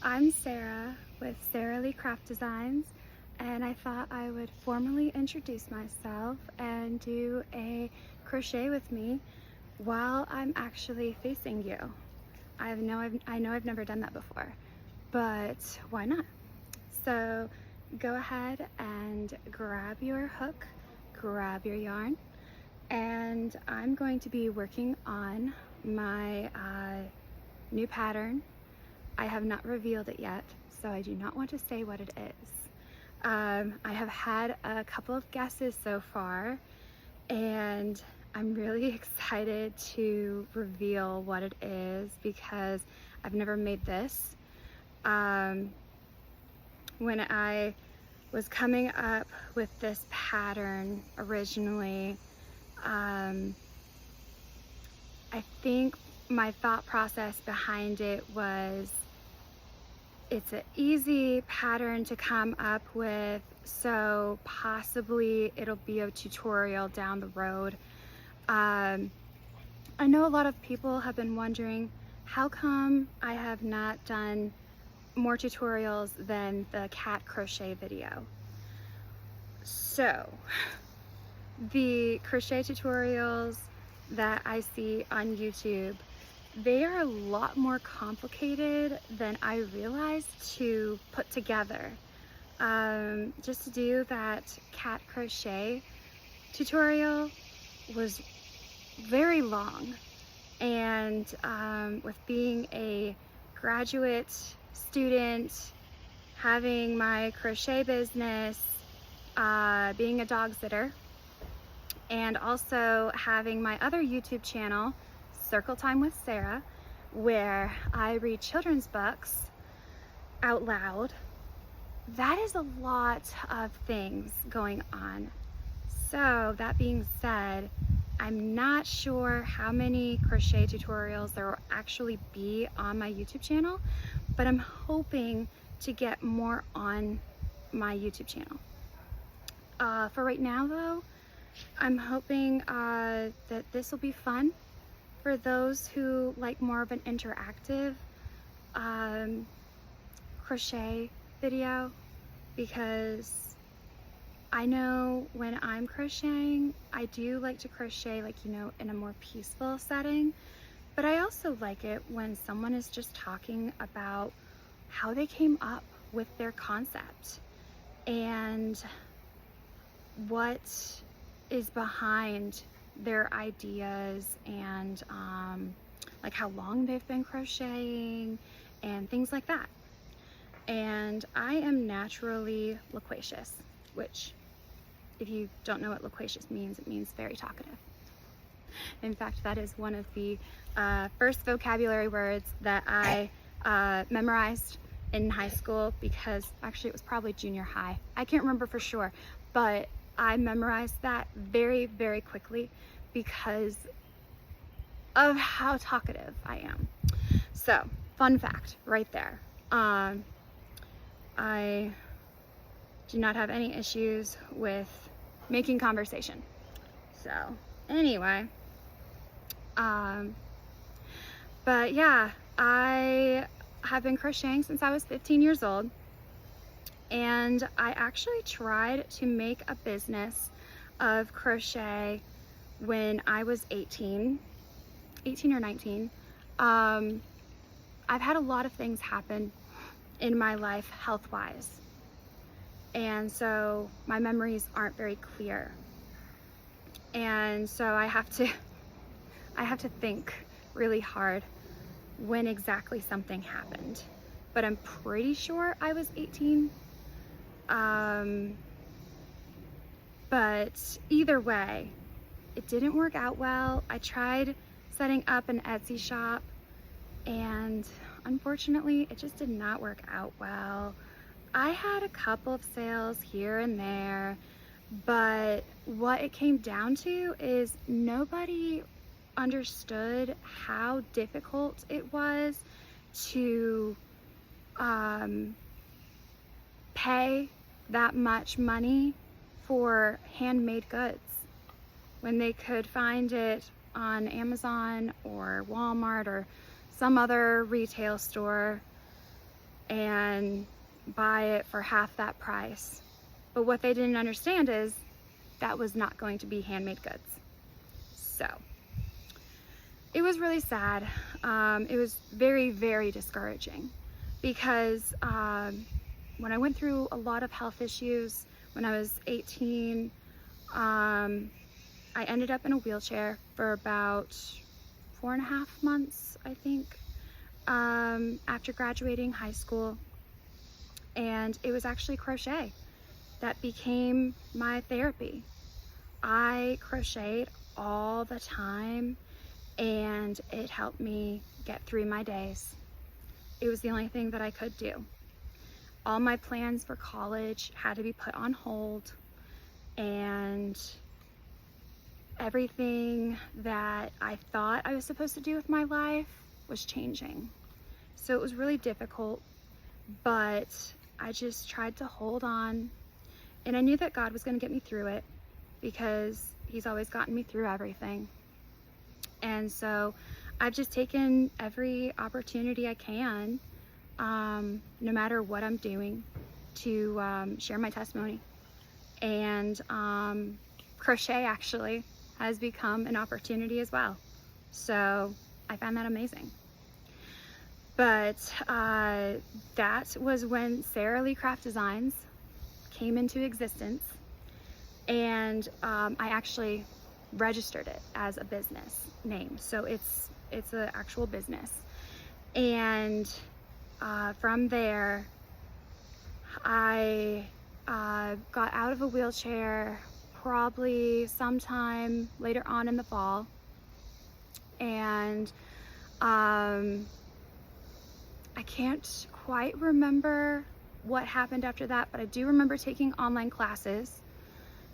I'm Sarah with Sarah Lee Craft Designs, and I thought I would formally introduce myself and do a crochet with me while I'm actually facing you. I know I've never done that before, but why not? So go ahead and grab your hook, grab your yarn, and I'm going to be working on my new pattern. I have not revealed it yet, so I do not want to say what it is. I have had a couple of guesses so far, and I'm really excited to reveal what it is because I've never made this. When I was coming up with this pattern originally, I think my thought process behind it was it's an easy pattern to come up with, so possibly it'll be a tutorial down the road. I know a lot of people have been wondering how come I have not done more tutorials than the cat crochet video. So the crochet tutorials that I see on YouTube, they are a lot more complicated than I realized to put together. Just to do that cat crochet tutorial was very long, and with being a graduate student, having my crochet business, being a dog sitter, and also having my other YouTube channel, Circle Time with Sarah, where I read children's books out loud, that is a lot of things going on. So that being said, I'm not sure how many crochet tutorials there will actually be on my YouTube channel, but I'm hoping to get more on my YouTube channel. For right now though, I'm hoping that this will be fun for those who like more of an interactive crochet video, because I know when I'm crocheting, I do like to crochet in a more peaceful setting, but I also like it when someone is just talking about how they came up with their concept and what is behind their ideas, and like how long they've been crocheting and things like that. And I am naturally loquacious, which, if you don't know what loquacious means, it means very talkative. In fact, that is one of the first vocabulary words that I memorized in high school, because actually it was probably junior high. I can't remember for sure, but I memorized that very, very quickly because of how talkative I am. So, fun fact right there. I do not have any issues with making conversation. So, anyway, but yeah, I have been crocheting since I was 15 years old. And I actually tried to make a business of crochet when I was 18 or 19. I've had a lot of things happen in my life health-wise, and so my memories aren't very clear. And so I have to think really hard when exactly something happened. But I'm pretty sure I was 18. But either way, it didn't work out well. I tried setting up an Etsy shop, and unfortunately it just did not work out well. I had a couple of sales here and there, but what it came down to is nobody understood how difficult it was to pay that much money for handmade goods when they could find it on Amazon or Walmart or some other retail store and buy it for half that price. But what they didn't understand is that was not going to be handmade goods. So it was really sad. It was very, very discouraging because when I went through a lot of health issues when I was 18, I ended up in a wheelchair for about 4.5 months, I think, after graduating high school. And it was actually crochet that became my therapy. I crocheted all the time, and it helped me get through my days. It was the only thing that I could do. All my plans for college had to be put on hold, and everything that I thought I was supposed to do with my life was changing. So it was really difficult, but I just tried to hold on, and I knew that God was going to get me through it because He's always gotten me through everything. And so I've just taken every opportunity I can, no matter what I'm doing, to share my testimony. And crochet actually has become an opportunity as well. So I found that amazing. But that was when Sarah Lee Craft Designs came into existence, and I actually registered it as a business name. So it's an actual business. And from there, I got out of a wheelchair probably sometime later on in the fall, and I can't quite remember what happened after that, but I do remember taking online classes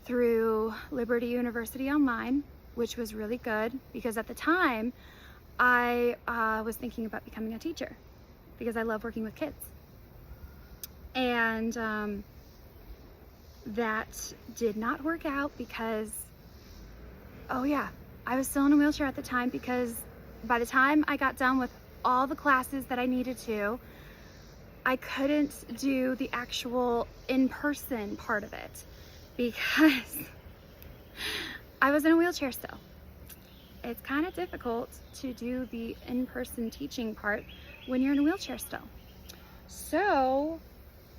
through Liberty University Online, which was really good because at the time I was thinking about becoming a teacher because I love working with kids. And that did not work out because, oh yeah, I was still in a wheelchair at the time, because by the time I got done with all the classes that I needed to, I couldn't do the actual in-person part of it because I was in a wheelchair still. It's kind of difficult to do the in-person teaching part when you're in a wheelchair still. So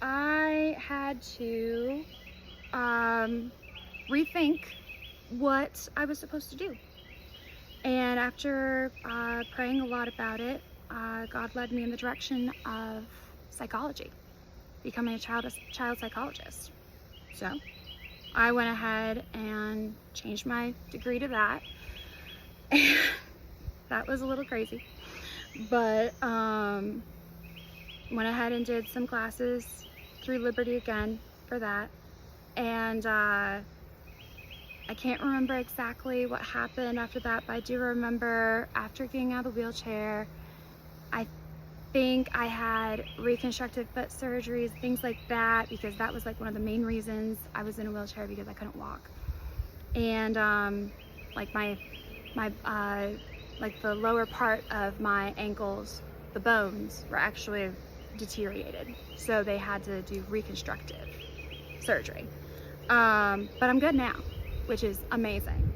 I had to rethink what I was supposed to do. And after praying a lot about it, God led me in the direction of psychology, becoming a child psychologist. So I went ahead and changed my degree to that. That was a little crazy, but went ahead and did some classes through Liberty again for that. And I can't remember exactly what happened after that, but I do remember after getting out of the wheelchair, I think I had reconstructive foot surgeries, things like that, because that was like one of the main reasons I was in a wheelchair, because I couldn't walk. And like like the lower part of my ankles, the bones were actually deteriorated, so they had to do reconstructive surgery. But I'm good now, which is amazing.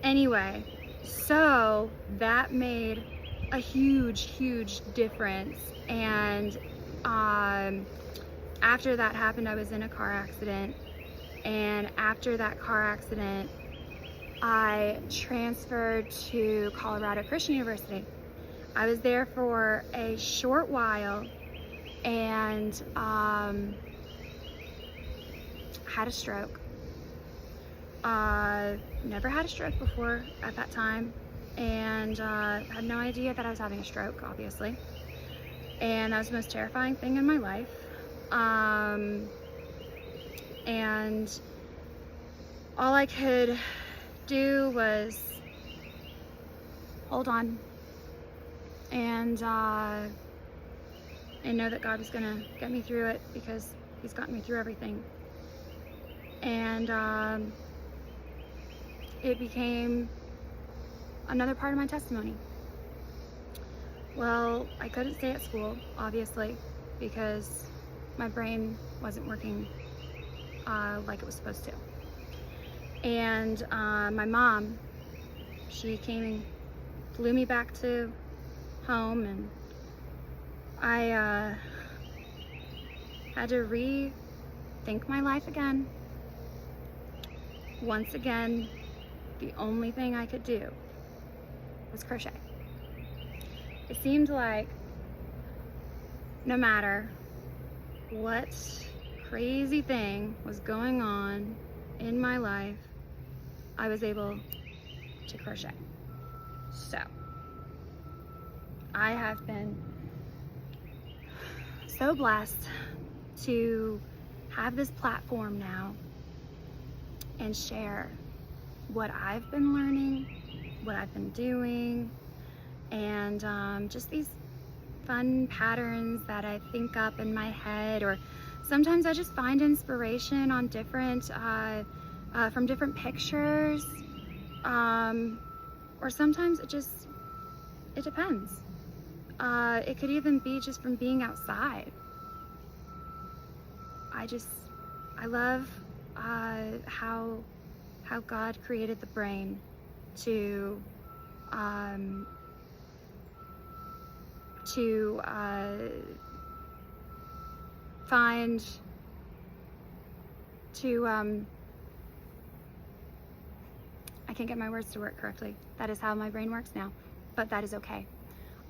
Anyway, so that made a huge difference. And after that happened, I was in a car accident, and after that car accident I transferred to Colorado Christian University. I was there for a short while and had a stroke. Never had a stroke before at that time, and had no idea that I was having a stroke, obviously. And that was the most terrifying thing in my life. And all I could do was hold on and know that God was gonna get me through it, because He's gotten me through everything. And it became another part of my testimony. Well, I couldn't stay at school, obviously, because my brain wasn't working like it was supposed to. And my mom, she came and flew me back to home, and I had to rethink my life again. Once again, the only thing I could do was crochet. It seemed like no matter what crazy thing was going on in my life, I was able to crochet. So I have been so blessed to have this platform now and share what I've been learning, what I've been doing, and just these fun patterns that I think up in my head, or sometimes I just find inspiration on different from different pictures, or sometimes it depends. It could even be just from being outside. I love how God created the brain to find, I can't get my words to work correctly. That is how my brain works now, but that is okay.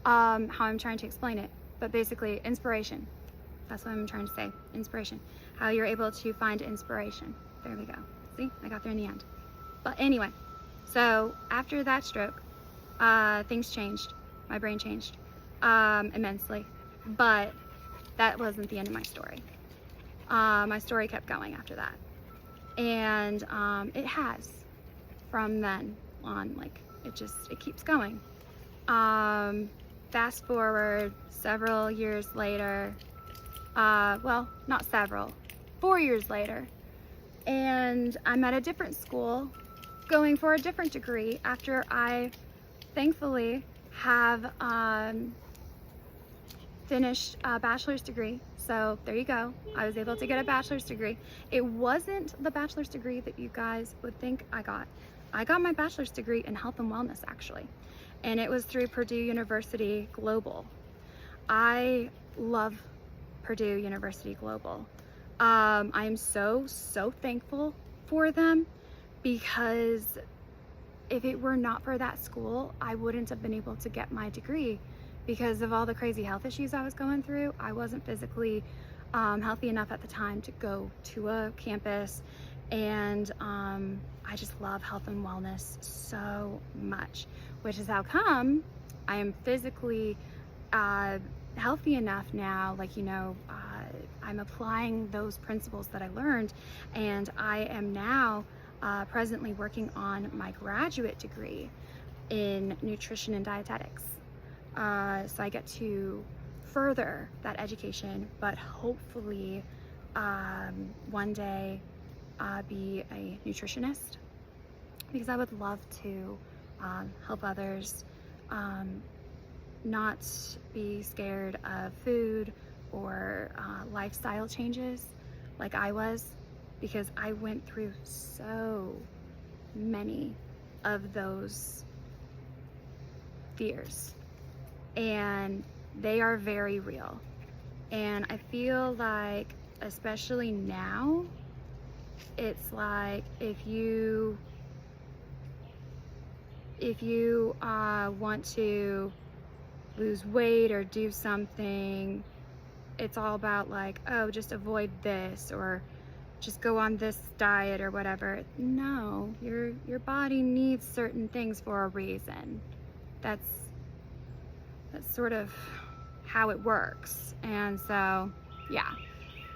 How I'm trying to explain it, but basically inspiration. That's what I'm trying to say, inspiration. How you're able to find inspiration. There we go. See, I got there in the end. But anyway, so after that stroke, things changed. My brain changed immensely, but that wasn't the end of my story. My story kept going after that, and it has from then on. Like it keeps going. Fast forward several years later, well, not several, 4 years later, and I'm at a different school going for a different degree after I thankfully have finished a bachelor's degree. So there you go. I was able to get a bachelor's degree. It wasn't the bachelor's degree that you guys would think I got. I got my bachelor's degree in health and wellness, actually. And it was through Purdue University Global. I love Purdue University Global. I am so thankful for them, because if it were not for that school, I wouldn't have been able to get my degree because of all the crazy health issues I was going through. I wasn't physically healthy enough at the time to go to a campus, and I just love health and wellness so much, which is how come I am physically healthy enough now, like, you know, I'm applying those principles that I learned, and I am now presently working on my graduate degree in nutrition and dietetics. So I get to further that education, but hopefully one day be a nutritionist, because I would love to help others not be scared of food or lifestyle changes like I was, because I went through so many of those fears, and they are very real. And I feel like, especially now, it's like if you want to lose weight or do something, it's all about like, oh, just avoid this, or just go on this diet or whatever. No, your body needs certain things for a reason. That's sort of how it works. And so yeah,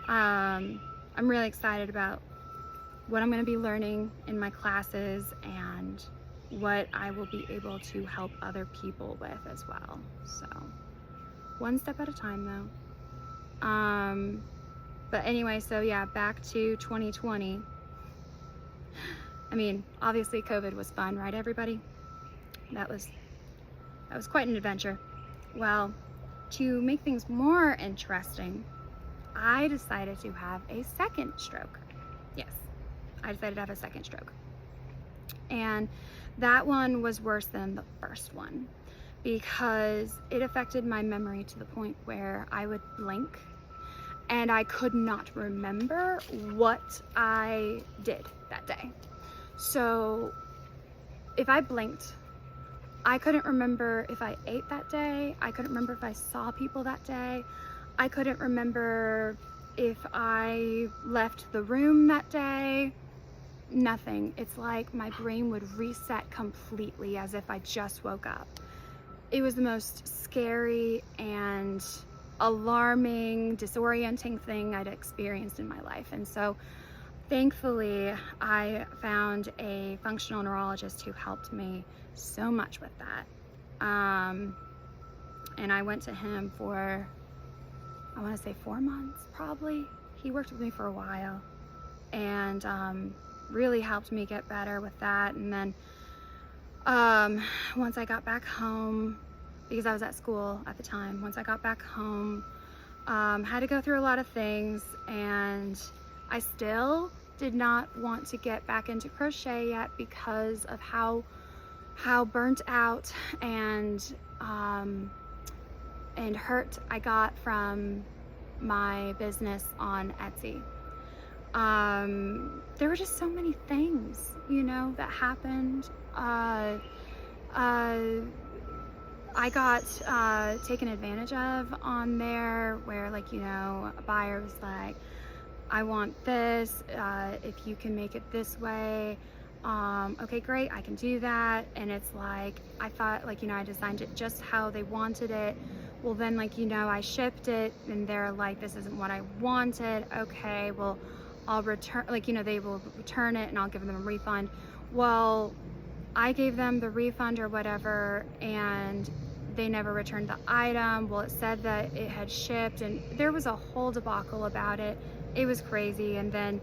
I'm really excited about what I'm going to be learning in my classes and what I will be able to help other people with as well. So one step at a time though. But anyway, so yeah, back to 2020. I mean, obviously COVID was fun, right everybody? That was quite an adventure. Well, to make things more interesting, I decided to have a second stroke. Yes, I decided to have a second stroke. And that one was worse than the first one because it affected my memory to the point where I would blink and I could not remember what I did that day. So if I blinked, I couldn't remember if I ate that day. I couldn't remember if I saw people that day. I couldn't remember if I left the room that day. Nothing. It's like my brain would reset completely as if I just woke up. It was the most scary and alarming, disorienting thing I'd experienced in my life. And so thankfully, I found a functional neurologist who helped me so much with that. And I went to him for, I want to say 4 months, probably. He worked with me for a while and really helped me get better with that. And then once I got back home, because I was at school at the time, once I got back home, had to go through a lot of things, and I still did not want to get back into crochet yet because of how burnt out and hurt I got from my business on Etsy. There were just so many things, you know, that happened. I got taken advantage of on there, where, like, you know, a buyer was like, I want this, if you can make it this way, okay, great, I can do that. And it's like, I thought, like, you know, I designed it just how they wanted it. Well, then, like, you know, I shipped it and they're like, this isn't what I wanted. Okay, well, I'll return, like, you know, they will return it and I'll give them a refund. Well, I gave them the refund or whatever, and they never returned the item. Well, it said that it had shipped, and there was a whole debacle about it. It was crazy. And then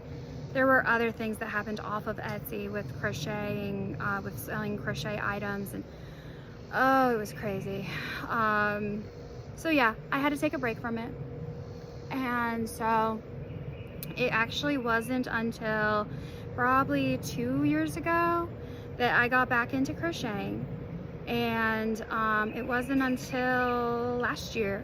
there were other things that happened off of Etsy with crocheting, with selling crochet items, and oh, it was crazy. So yeah, I had to take a break from it. And so it actually wasn't until probably 2 years ago that I got back into crocheting. And it wasn't until last year,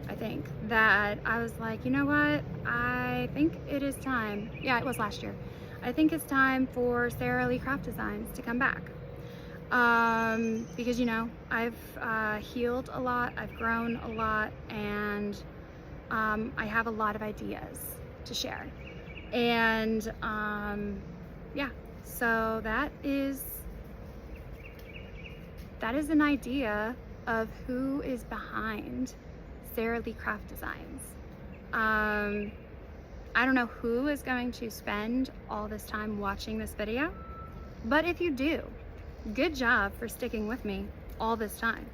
I think, that I was like, you know what, I think it is time. Yeah, it was last year. I think it's time for Sara Lee Craft Designs to come back. Because, you know, I've healed a lot, I've grown a lot, and I have a lot of ideas to share. And yeah, so that is an idea of who is behind Sara Lee Craft Designs. I don't know who is going to spend all this time watching this video, but if you do, good job for sticking with me all this time.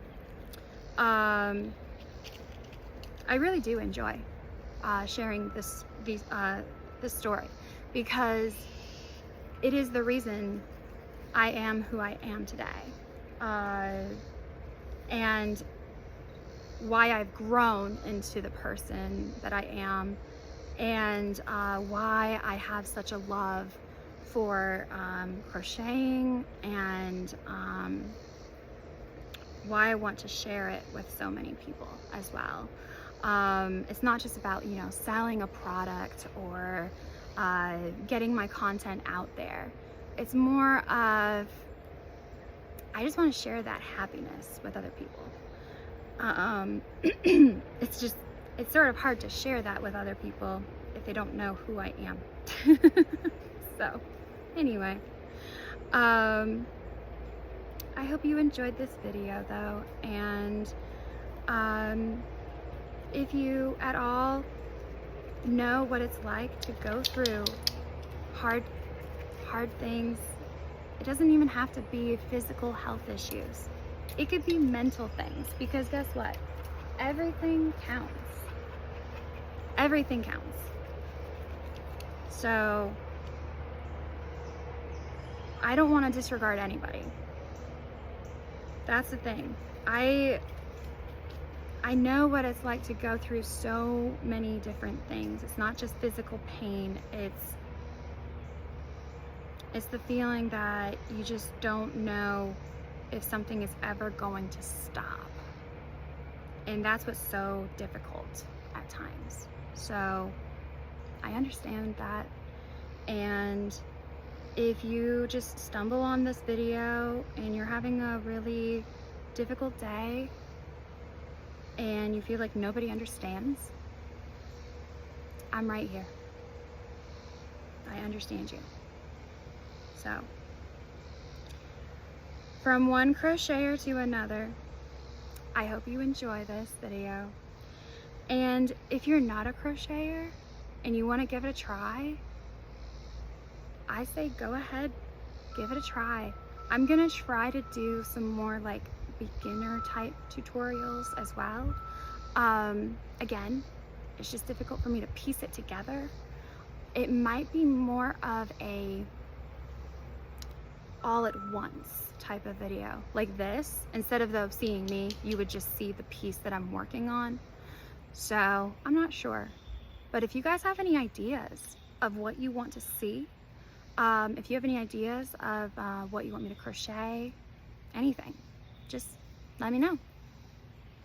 I really do enjoy sharing this story, because it is the reason I am who I am today. And why I've grown into the person that I am, and why I have such a love for crocheting, and why I want to share it with so many people as well. It's not just about, you know, selling a product or getting my content out there. It's more of, I just want to share that happiness with other people. It's sort of hard to share that with other people if they don't know who I am. So anyway, I hope you enjoyed this video though, and if you at all know what it's like to go through hard things, it doesn't even have to be physical health issues. It could be mental things, because guess what? Everything counts. Everything counts. So I don't want to disregard anybody. That's the thing. I know what it's like to go through so many different things. It's not just physical pain, it's the feeling that you just don't know if something is ever going to stop. And that's what's so difficult at times. So I understand that. And if you just stumble on this video and you're having a really difficult day and you feel like nobody understands, I'm right here. I understand you. So, from one crocheter to another, I hope you enjoy this video. And if you're not a crocheter and you want to give it a try, I say go ahead, give it a try. I'm gonna try to do some more like beginner type tutorials as well. Again, it's just difficult for me to piece it together. It might be more of a all at once type of video like this. Instead of seeing me, you would just see the piece that I'm working on. So I'm not sure, but if you guys have any ideas of what you want to see, if you have any ideas of what you want me to crochet, anything, just let me know.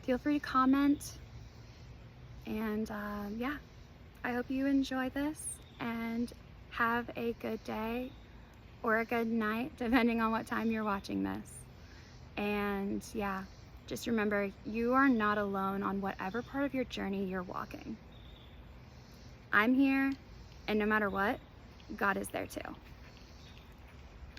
Feel free to comment. And yeah, I hope you enjoy this and have a good day or a good night, depending on what time you're watching this. And yeah, just remember, you are not alone on whatever part of your journey you're walking. I'm here, and no matter what, God is there too.